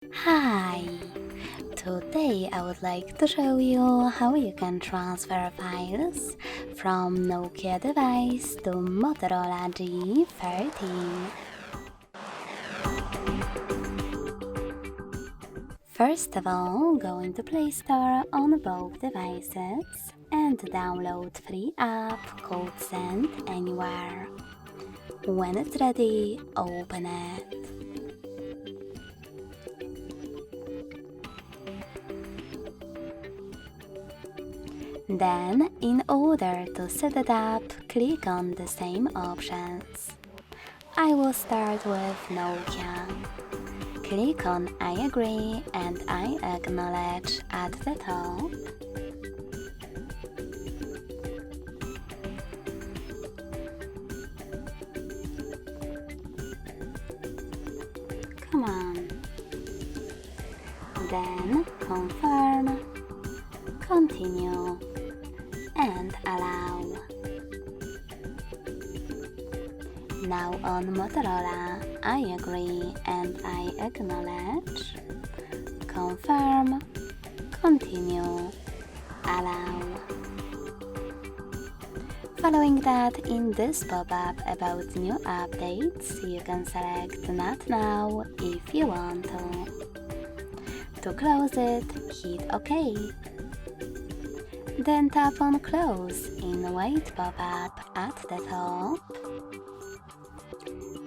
Hi! Today I would like to show you how you can transfer files from Nokia device to Motorola G14. First of all, go into Play Store on both devices and download free app called Send Anywhere. When it's ready, open it. Then, in order to set it up, click on the same options. I will start with Nokia. Click on I agree and I acknowledge at the top. Come on. Then confirm, continue, and allow. Now on Motorola, I agree and I acknowledge, confirm, continue, allow. Following that, in this pop-up about new updates, you can select Not Now if you want to. To close it, hit OK. Then tap on Close in Wait pop-up at the top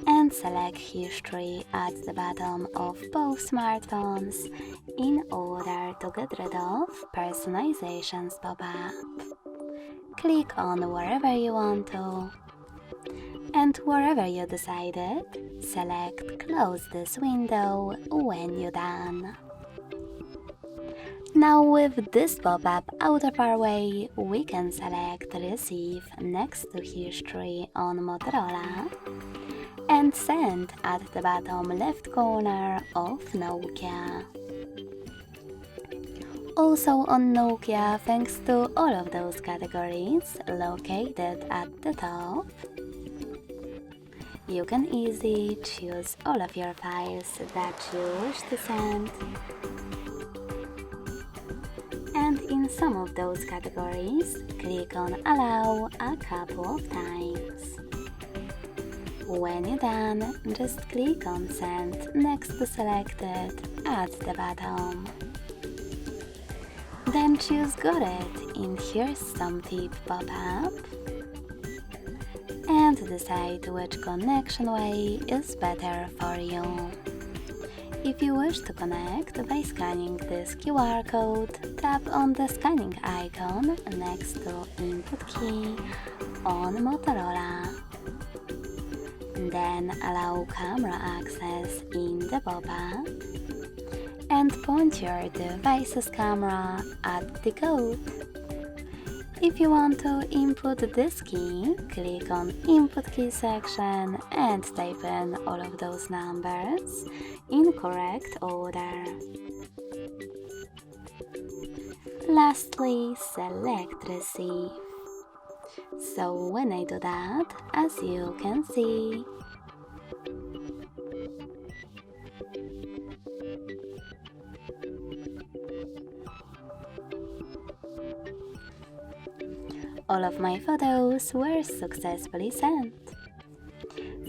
and select History at the bottom of both smartphones in order to get rid of Personalizations pop-up. Click on wherever you want to, and wherever you decided, select Close this window when you're done. Now with this pop-up out of our way, we can select Receive next to History on Motorola and Send at the bottom left corner of Nokia. Also on Nokia, thanks to all of those categories located at the top, you can easily choose all of your files that you wish to send. And in some of those categories, click on Allow a couple of times. When you're done, just click on Send next to Selected at the bottom. Then choose Got It in Here's Some Tip pop-up and decide which connection way is better for you. If you wish to connect by scanning this QR code, tap on the scanning icon next to Input key on Motorola. Then allow camera access in the pop-up and point your device's camera at the code. If you want to input this key, click on Input Key section and type in all of those numbers in correct order. Lastly, select Receive. So when I do that, as you can see, all of my photos were successfully sent.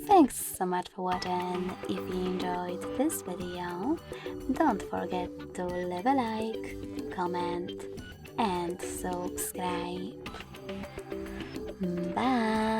Thanks so much for watching. If you enjoyed this video, don't forget to leave a like, comment and subscribe. Bye!